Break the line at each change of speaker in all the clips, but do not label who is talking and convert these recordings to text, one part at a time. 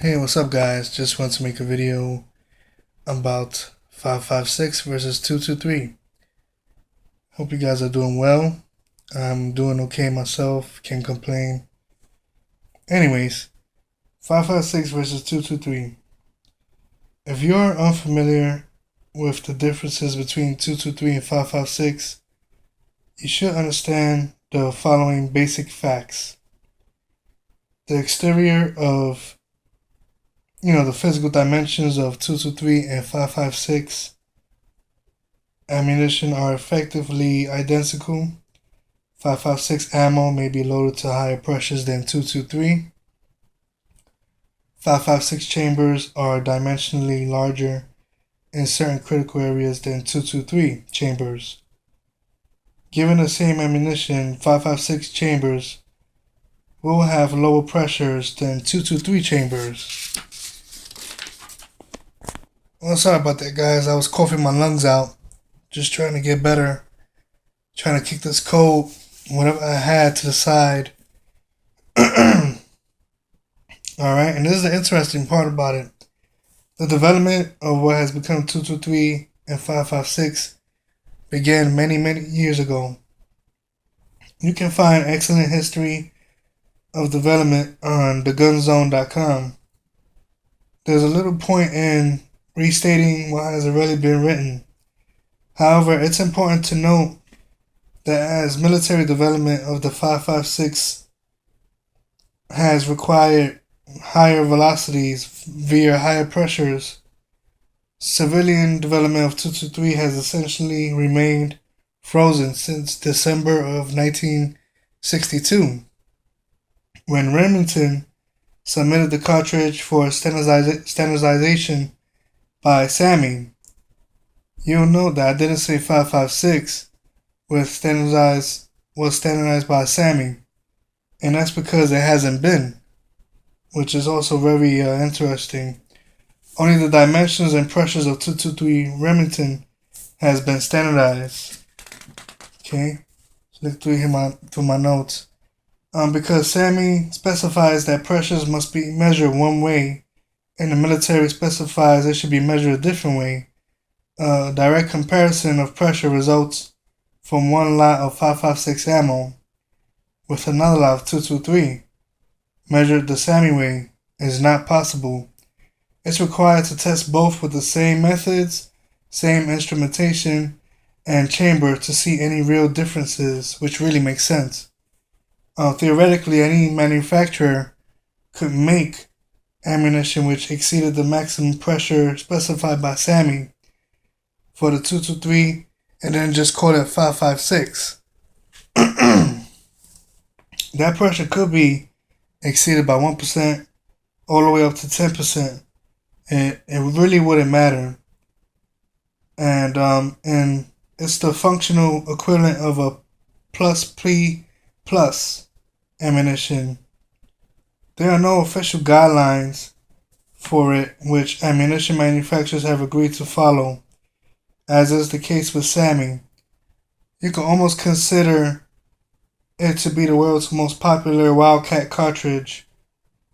Hey, what's up, guys? Just want to make a video about 556 versus 223. Hope you guys are doing well. I'm doing okay myself, can't complain. Anyways, 556 versus 223. If you're unfamiliar with the differences between 223 and 556, you should understand the following basic facts. The exterior of the physical dimensions of 223 and 556 ammunition are effectively identical. 556 ammo may be loaded to higher pressures than 223. 556 chambers are dimensionally larger in certain critical areas than 223 chambers. Given the same ammunition, 556 chambers will have lower pressures than 223 chambers. Well, sorry about that, guys. I was coughing my lungs out. Just trying to get better. Trying to kick this cold, whatever I had, to the side. Alright, and this is the interesting part about it. The development of what has become 223 and 556 began many, many years ago. You can find excellent history of development on thegunzone.com. There's a little point in restating what has already been written. However, it's important to note that as military development of the 556 has required higher velocities via higher pressures, civilian development of 223 has essentially remained frozen since December of 1962, when Remington submitted the cartridge for standardization by SAAMI. You'll note that I didn't say 556 was standardized by SAAMI, and that's because it hasn't been, which is also very interesting. Only the dimensions and pressures of 223 Remington has been standardized. Okay, look through my notes. Because SAAMI specifies that pressures must be measured one way, and the military specifies they should be measured a different way. A direct comparison of pressure results from one lot of 556 ammo with another lot of 223 measured the SAAMI way is not possible. It's required to test both with the same methods, same instrumentation, and chamber to see any real differences, which really makes sense. Theoretically, any manufacturer could make ammunition which exceeded the maximum pressure specified by SAAMI for the 223 and then just call it 556. That pressure could be exceeded by 1% all the way up to 10%. It really wouldn't matter. And it's the functional equivalent of a plus ammunition. There are no official guidelines for it which ammunition manufacturers have agreed to follow, as is the case with SAAMI. You can almost consider it to be the world's most popular Wildcat cartridge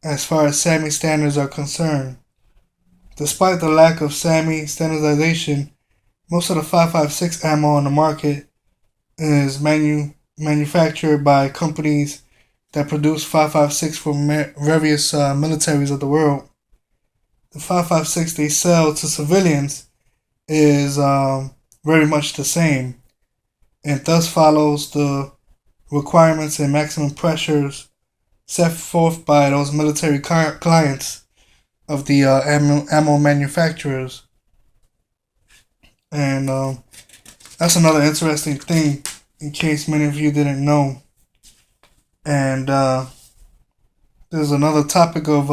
as far as SAAMI standards are concerned. Despite the lack of SAAMI standardization, most of the 556 ammo on the market is manufactured by companies that produce 556 for various militaries of the world. The 556 they sell to civilians is very much the same, and thus follows the requirements and maximum pressures set forth by those military clients of the ammo manufacturers. And that's another interesting thing, in case many of you didn't know. And there's another topic of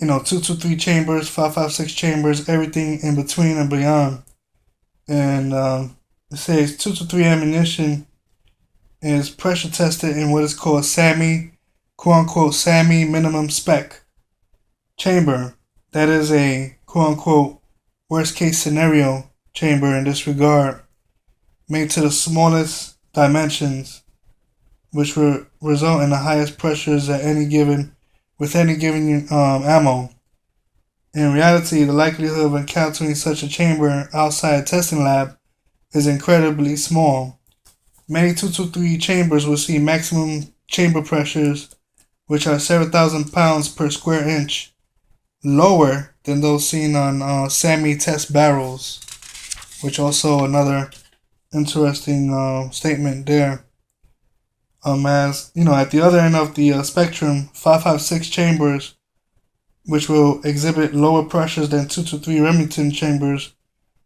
223 chambers, 556 chambers, everything in between and beyond. And it says 223 ammunition is pressure tested in what is called SAAMI, quote unquote SAAMI minimum spec chamber. That is a quote unquote worst case scenario chamber in this regard, made to the smallest dimensions, which will result in the highest pressures at any given with any given ammo. In reality, the likelihood of encountering such a chamber outside a testing lab is incredibly small. Many 223 chambers will see maximum chamber pressures, which are 7,000 pounds per square inch, lower than those seen on SAMI test barrels, which also another interesting statement there. As you know, at the other end of the spectrum, 5.56 chambers, which will exhibit lower pressures than 223 Remington chambers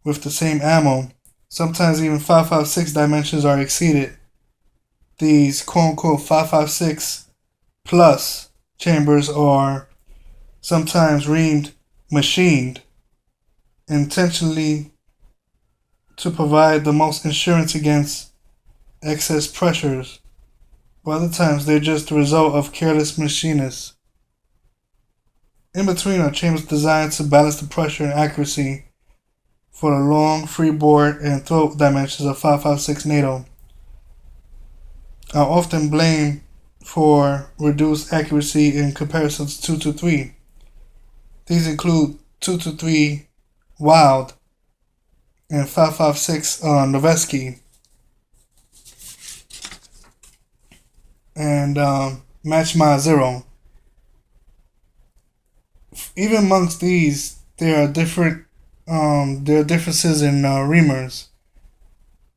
with the same ammo. Sometimes even 5.56 dimensions are exceeded. These quote-unquote 5.56 plus chambers are sometimes machined intentionally to provide the most insurance against excess pressures, but other times they're just the result of careless machinists. In between are chambers designed to balance the pressure and accuracy for the long, freeboard, and throat dimensions of 5.56 NATO. Are often blamed for reduced accuracy in comparison to 223. These include 223 Wild and 5.56 Noveske and Match My Zero. Even amongst these, there are differences in reamers.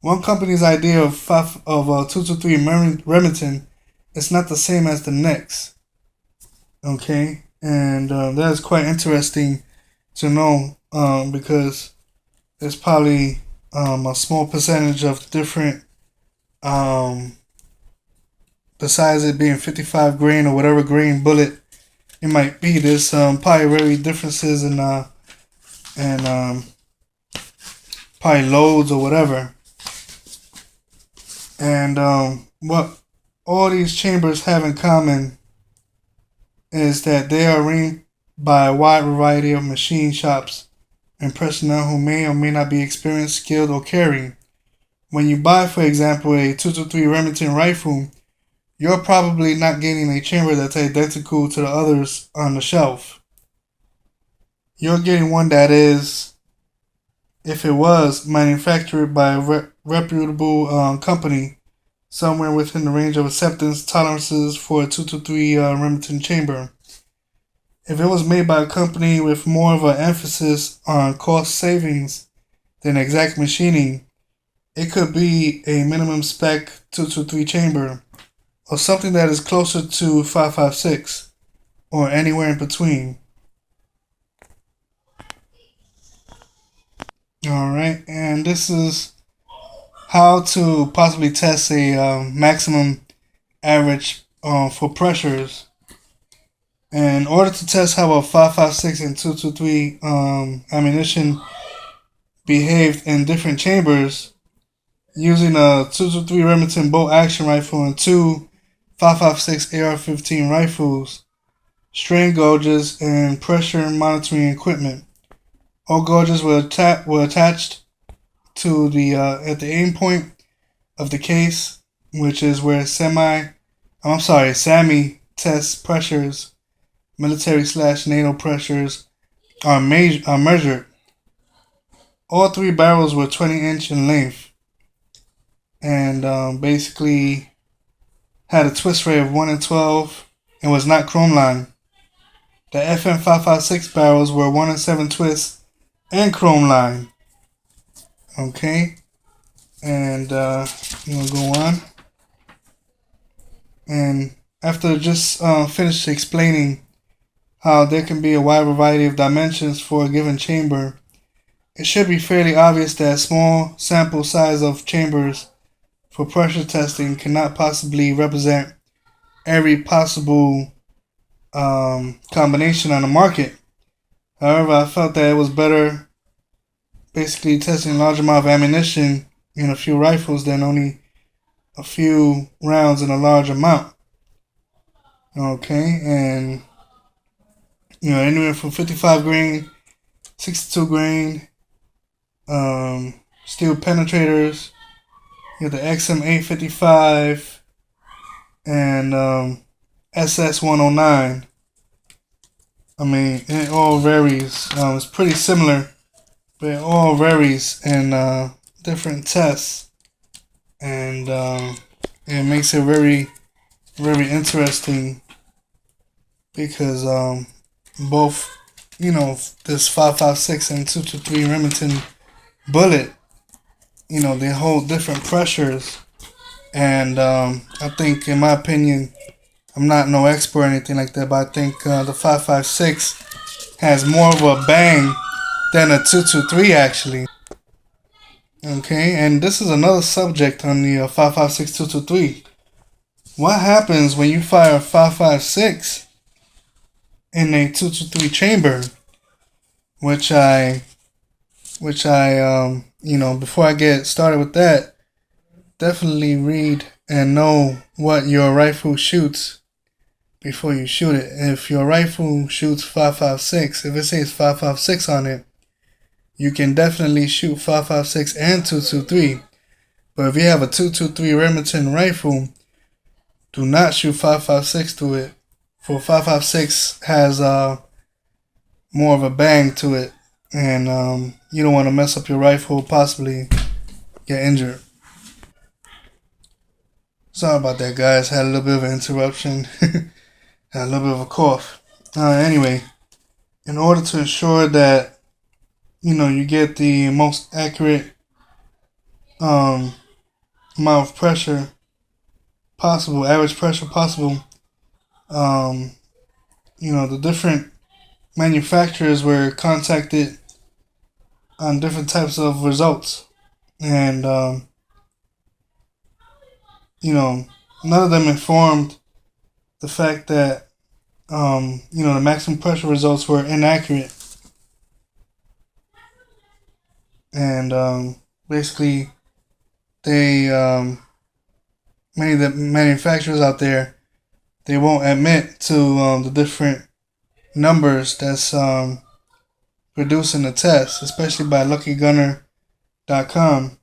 One company's idea of 223 Remington is not the same as the next. Okay, and that is quite interesting to know because there's probably a small percentage of different, besides it being 55 grain or whatever grain bullet it might be. There's probably very differences in probably loads or whatever. And what all these chambers have in common is that they are reamed by a wide variety of machine shops and personnel who may or may not be experienced, skilled, or caring. When you buy, for example, a 223 Remington rifle, you're probably not getting a chamber that's identical to the others on the shelf. You're getting one that is, if it was, manufactured by a reputable company somewhere within the range of acceptance tolerances for a 223 Remington chamber. If it was made by a company with more of an emphasis on cost savings than exact machining, it could be a minimum spec 223 chamber, or something that is closer to 5.56, or anywhere in between. Alright, and this is how to possibly test a maximum average for pressures. And in order to test how a 5.56 and 223 ammunition behaved in different chambers, using a 223 Remington bolt action rifle and two 5.56 AR-15 rifles, strain gauges, and pressure monitoring equipment. All gauges were attached to the at the aim point of the case, which is where SAMI test pressures, military/NATO pressures are measured. All three barrels were 20-inch in length, and basically had a twist rate of 1 in 12 and was not chrome lined. The FM 5.56 barrels were 1 in 7 twists and chrome lined. Okay, and we'll go on. And after just finished explaining how there can be a wide variety of dimensions for a given chamber, it should be fairly obvious that a small sample size of chambers for pressure testing cannot possibly represent every possible combination on the market. However, I felt that it was better basically testing a large amount of ammunition in a few rifles than only a few rounds in a large amount. Okay, and anywhere from 55 grain, 62 grain, steel penetrators. You have the XM855 and SS109. I mean, it all varies. It's pretty similar, but it all varies in different tests, and it makes it very, very interesting because both, this 5.56 and 223 Remington bullet, they hold different pressures, and I think, in my opinion, I'm not no expert or anything like that, but I think the 5.56 has more of a bang than a 223 actually. Okay, and this is another subject on the 5.56 223. What happens when you fire 5.56 in a 223 chamber? Which I, before I get started with that, definitely read and know what your rifle shoots before you shoot it. If your rifle shoots 5.56, if it says 5.56 on it, you can definitely shoot 5.56 and 223. But if you have a 223 Remington rifle, do not shoot 5.56 to it. For 5.56 has more of a bang to it, and you don't want to mess up your rifle, possibly get injured. Sorry about that, guys. Had a little bit of an interruption. Had a little bit of a cough. Anyway, in order to ensure that you get the most accurate amount of pressure possible, average pressure possible, the different manufacturers were contacted on different types of results, and none of them informed the fact that the maximum pressure results were inaccurate, and basically they many of the manufacturers out there, they won't admit to the different numbers that's produced in the test, especially by LuckyGunner.com,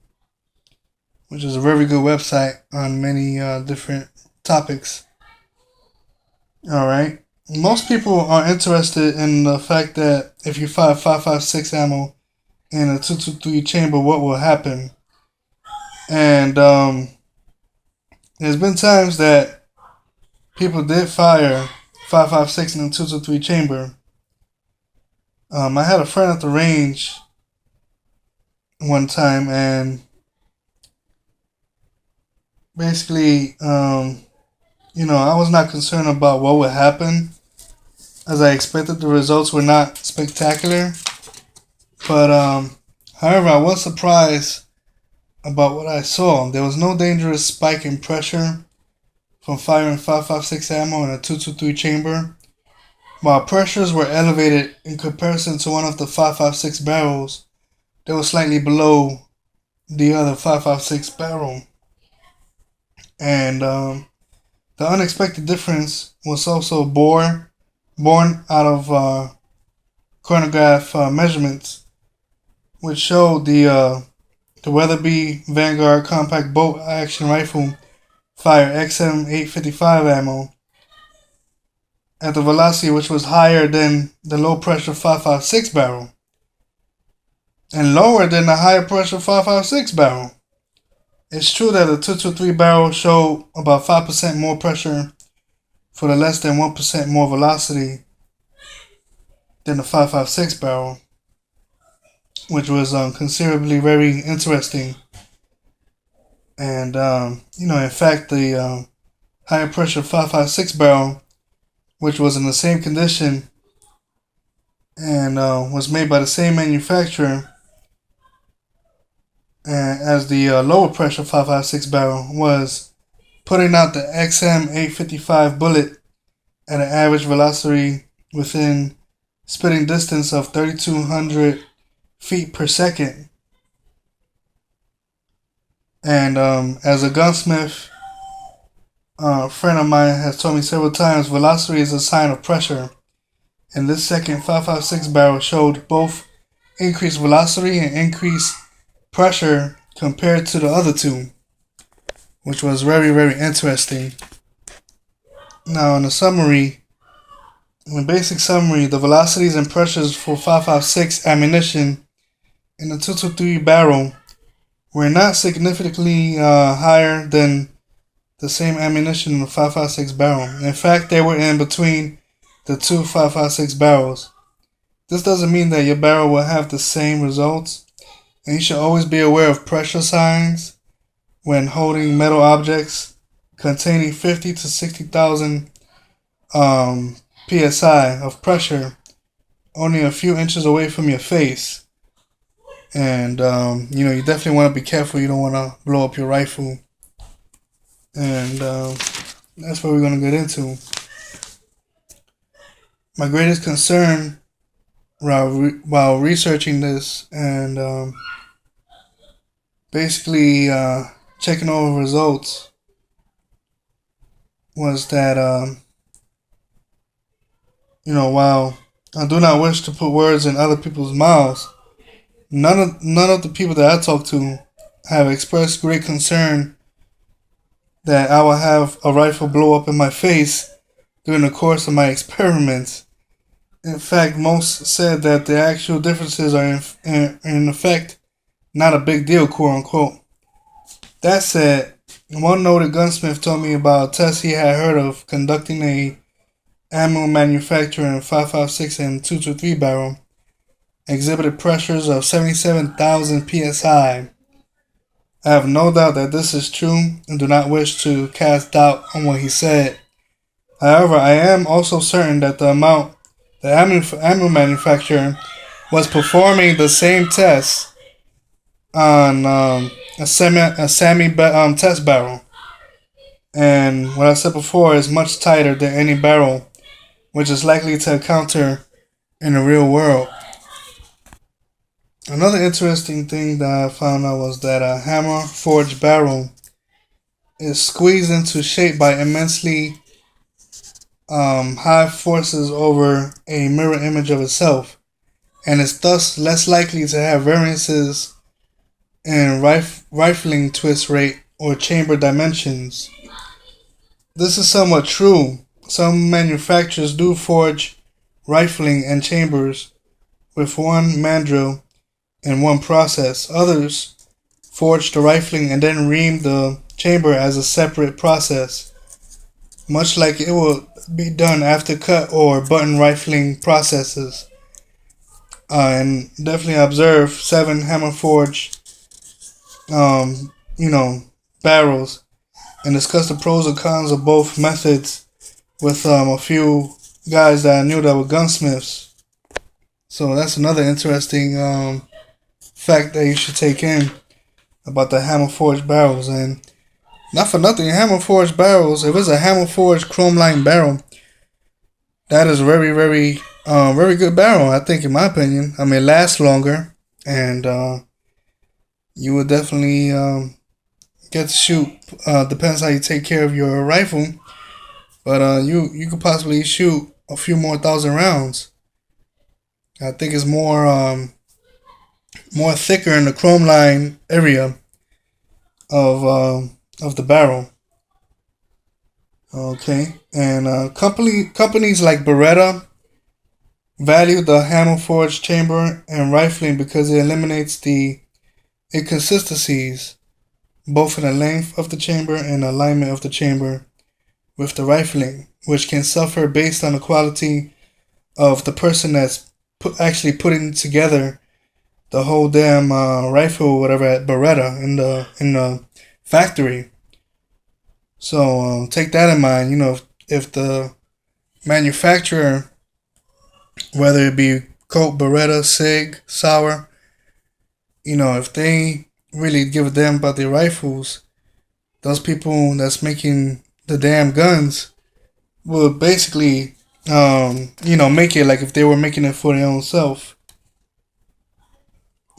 which is a very good website on many different topics. All right. Most people are interested in the fact that if you fire 5.56 ammo in a 223 chamber, what will happen? And there's been times that people did fire 5.56 in a 223 chamber. I had a friend at the range one time, and basically, I was not concerned about what would happen, as I expected the results were not spectacular. But however, I was surprised about what I saw. There was no dangerous spike in pressure from firing 5.56 ammo in a 223 chamber, while pressures were elevated in comparison to one of the 5.56 barrels that was slightly below the other 5.56 barrel. And the unexpected difference was also born out of chronograph measurements, which showed the Weatherby Vanguard compact bolt action rifle fire XM855 ammo at the velocity which was higher than the low pressure 5.56 barrel and lower than the higher pressure 5.56 barrel. It's true that the 223 barrel showed about 5% more pressure for the less than 1% more velocity than the 5.56 barrel, which was considerably very interesting. And in fact, the higher pressure 5.56 barrel, which was in the same condition and was made by the same manufacturer as the lower pressure 5.56 barrel, was putting out the XM855 bullet at an average velocity within spitting distance of 3,200 feet per second. And as a gunsmith, a friend of mine has told me several times, velocity is a sign of pressure. And this second 5.56 barrel showed both increased velocity and increased pressure compared to the other two, which was very, very interesting. Now, in the summary, In basic summary, the velocities and pressures for 5.56 ammunition in the 223 barrel were not significantly higher than the same ammunition in the 5.56 barrel. In fact, they were in between the two 5.56 barrels. This doesn't mean that your barrel will have the same results, and you should always be aware of pressure signs when holding metal objects containing 50 to 60,000 psi of pressure only a few inches away from your face. And you definitely want to be careful. You don't want to blow up your rifle. And that's what we're going to get into. My greatest concern while researching this and basically checking over results was that while I do not wish to put words in other people's mouths, none of the people that I talk to have expressed great concern that I will have a rifle blow up in my face during the course of my experiments. In fact, most said that the actual differences are in effect not a big deal, quote unquote. That said, one noted gunsmith told me about a test he had heard of conducting a ammo manufacturer in 5.56 and 223 barrel exhibited pressures of 77,000 psi. I have no doubt that this is true and do not wish to cast doubt on what he said. However, I am also certain that the ammo manufacturer was performing the same test on a SAMI test barrel. And what I said before is much tighter than any barrel which is likely to encounter in the real world. Another interesting thing that I found out was that a hammer forged barrel is squeezed into shape by immensely high forces over a mirror image of itself, and is thus less likely to have variances in rifling twist rate or chamber dimensions. This is somewhat true. Some manufacturers do forge rifling and chambers with one mandrel and one process. Others forge the rifling and then ream the chamber as a separate process, much like it will be done after cut or button rifling processes. And definitely observe 7 hammer forged, barrels, and discuss the pros and cons of both methods with a few guys that I knew that were gunsmiths. So that's another interesting fact that you should take in about the hammer forged barrels. And not for nothing, hammer forged barrels, if it's a hammer forged chrome line barrel, that is a very, very, very good barrel, I think, in my opinion. I mean, it lasts longer, and you will definitely get to shoot. Depends how you take care of your rifle, but you could possibly shoot a few more thousand rounds. I think it's more thicker in the chrome line area of the barrel. Okay, and companies like Beretta value the hammer forged chamber and rifling because it eliminates the inconsistencies both in the length of the chamber and alignment of the chamber with the rifling, which can suffer based on the quality of the person that's actually putting together the whole damn rifle or whatever at Beretta in the factory. So take that in mind. If the manufacturer, whether it be Colt, Beretta, Sig, Sauer, if they really give a damn about their rifles, those people that's making the damn guns will basically, make it like if they were making it for their own self.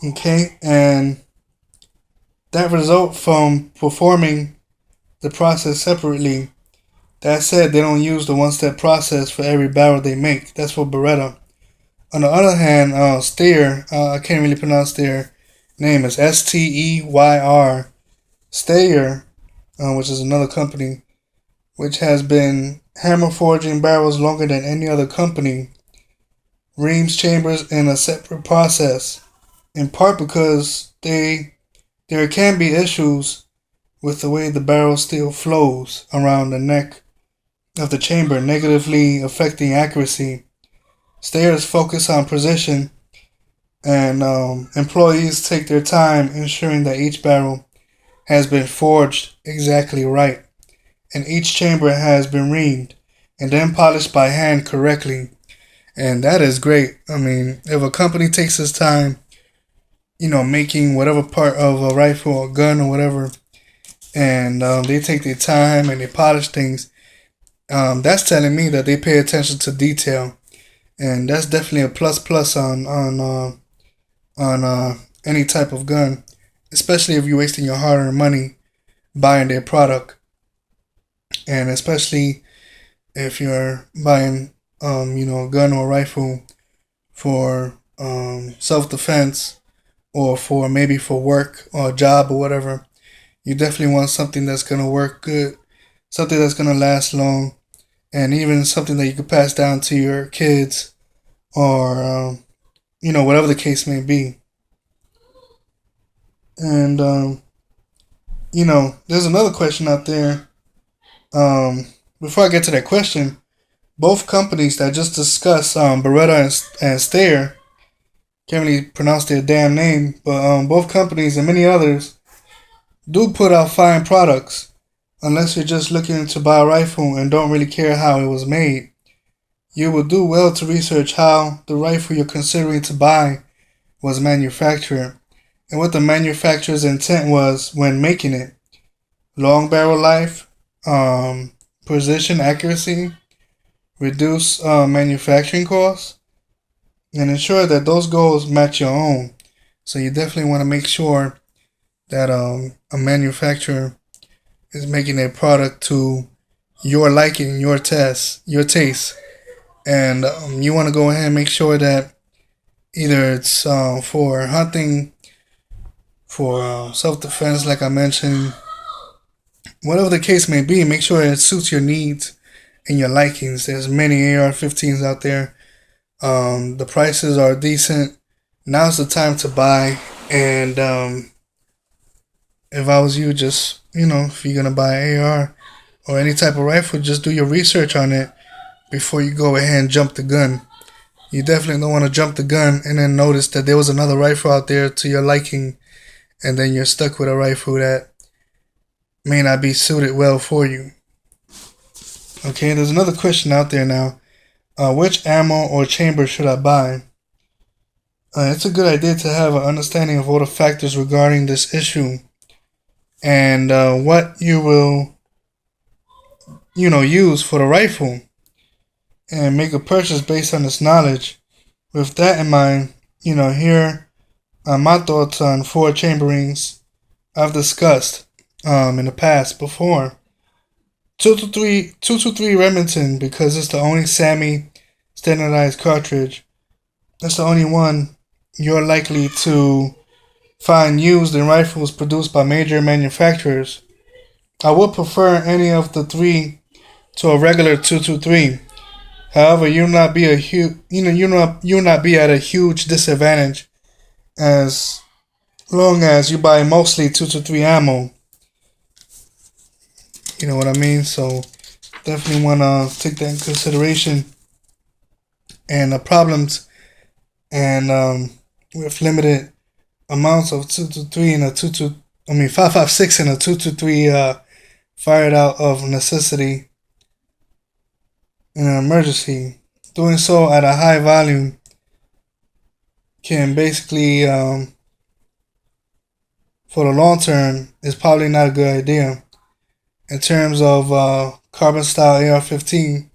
Okay, and that result from performing the process separately. That said, they don't use the one-step process for every barrel they make. That's for Beretta. On the other hand, Steyr, I can't really pronounce their name. It's Steyr, Steyr, which is another company, which has been hammer forging barrels longer than any other company reams chambers in a separate process, in part because there can be issues with the way the barrel steel flows around the neck of the chamber, negatively affecting accuracy. Stayers focus on precision, and employees take their time ensuring that each barrel has been forged exactly right, and each chamber has been reamed and then polished by hand correctly. And that is great. I mean, if a company takes its time, making whatever part of a rifle or gun or whatever, and they take their time and they polish things, that's telling me that they pay attention to detail, and that's definitely a plus plus on any type of gun, especially if you're wasting your hard-earned money buying their product, and especially if you're buying a gun or rifle for self-defense or for maybe for work or a job or whatever. You definitely want something that's gonna work good, something that's gonna last long, and even something that you could pass down to your kids or whatever the case may be. And there's another question out there. Before I get to that question, both companies that I just discussed, Beretta and Steyr, can't really pronounce their damn name, but both companies and many others do put out fine products. Unless you're just looking to buy a rifle and don't really care how it was made, you will do well to research how the rifle you're considering to buy was manufactured and what the manufacturer's intent was when making it. Long barrel life, precision accuracy, reduce manufacturing costs, and ensure that those goals match your own. So you definitely want to make sure that a manufacturer is making a product to your liking, your taste, and you want to go ahead and make sure that either it's for hunting, for self-defense, like I mentioned, whatever the case may be. Make sure it suits your needs and your likings. There's many AR-15s out there. The prices are decent. Now's the time to buy, and if I was you, just if you're gonna buy an AR or any type of rifle, just do your research on it before you go ahead and jump the gun. You definitely don't want to jump the gun and then notice that there was another rifle out there to your liking, and then you're stuck with a rifle that may not be suited well for you. Okay, there's another question out there now. Which ammo or chamber should I buy? It's a good idea to have an understanding of all the factors regarding this issue and what you will, use for the rifle, and make a purchase based on this knowledge. With that in mind, here are my thoughts on four chamberings I've discussed in the past before. 223 Remington, because it's the only SAMI standardized cartridge. That's the only one you're likely to find used in rifles produced by major manufacturers. I would prefer any of the three to a regular 223. However, you'll not be you'll not be at a huge disadvantage as long as you buy mostly 223 ammo. You know what I mean? So definitely want to take that in consideration. And the problems and with limited amounts of 223 and a 5.56 and a 223 fired out of necessity in an emergency. Doing so at a high volume can basically, for the long term, is probably not a good idea. In terms of carbon style AR-15,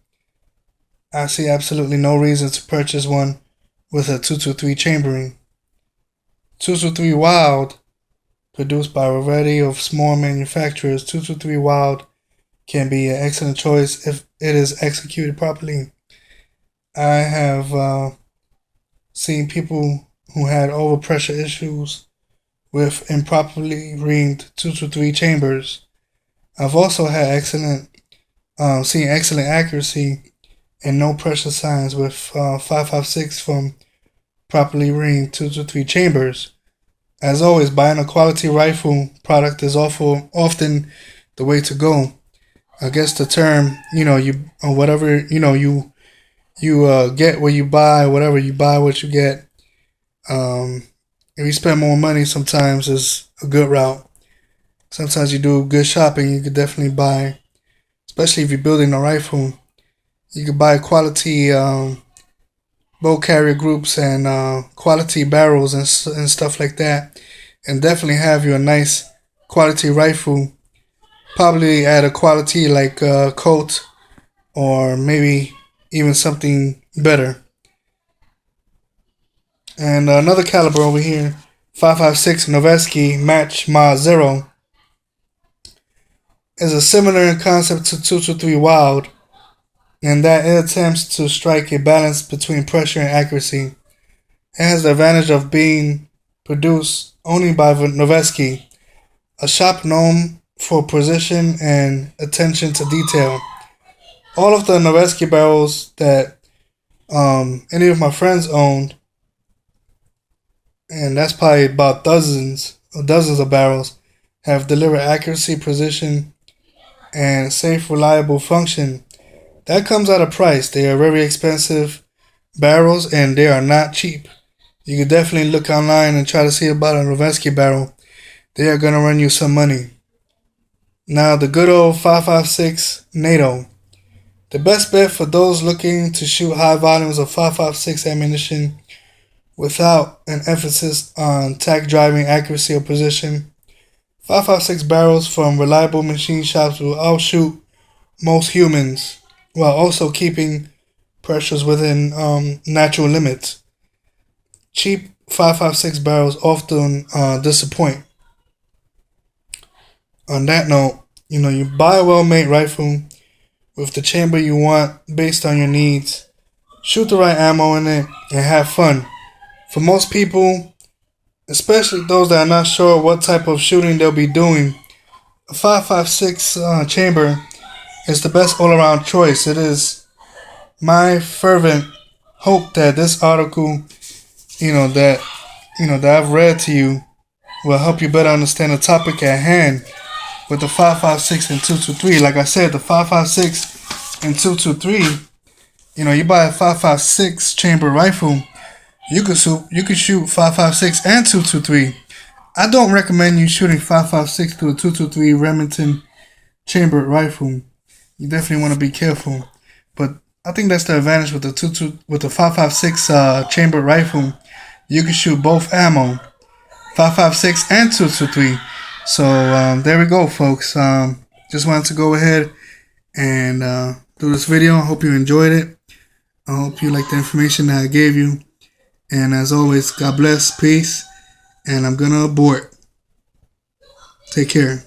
I see absolutely no reason to purchase one with a 223 chambering. 223 Wild, produced by a variety of small manufacturers, 223 Wild can be an excellent choice if it is executed properly. I have seen people who had overpressure issues with improperly reamed 223 chambers. I've also had excellent seeing excellent accuracy and no pressure signs with 5.56 from properly ringed 223 chambers. As always, buying a quality rifle product is often the way to go. I guess the term, you or whatever, you get what you buy, whatever you buy, what you get. If you spend more money, sometimes is a good route. Sometimes you do good shopping, you could definitely buy, especially if you're building a rifle, you could buy quality bow carrier groups and quality barrels and stuff like that, and definitely have you a nice quality rifle, probably at a quality like Colt or maybe even something better. And another caliber over here, 5.56 Noveske Match Mod Zero, is a similar in concept to 223 Wild, in that it attempts to strike a balance between pressure and accuracy. It has the advantage of being produced only by Noveske, a shop known for precision and attention to detail. All of the Noveske barrels that any of my friends owned, and that's probably about dozens of barrels, have delivered accuracy, precision, and safe, reliable function. That comes at a price. They are very expensive barrels and they are not cheap. You can definitely look online and try to see about a Noveske barrel. They are going to run you some money. Now, the good old 5.56 NATO. The best bet for those looking to shoot high volumes of 5.56 ammunition without an emphasis on tack driving accuracy or precision. 5.56 barrels from reliable machine shops will outshoot most humans while also keeping pressures within natural limits. Cheap 5.56 barrels often disappoint. On that note, you buy a well-made rifle with the chamber you want based on your needs. Shoot the right ammo in it and have fun. For most people, especially those that are not sure what type of shooting they'll be doing, a 5.56 chamber is the best all-around choice. It is my fervent hope that this article, that I've read to you, will help you better understand the topic at hand with the 5.56 and 223. Like I said, the 5.56 and 223. You buy a 5.56 chamber rifle, you could shoot 5.56 and 223. I don't recommend you shooting 5.56 to a 223 Remington chambered rifle. You definitely want to be careful. But I think that's the advantage with the 5.56 chambered rifle. You can shoot both ammo, 5.56 and 223. So there we go, folks. Just wanted to go ahead and do this video. I hope you enjoyed it. I hope you like the information that I gave you. And as always, God bless, peace, and I'm gonna abort. Take care.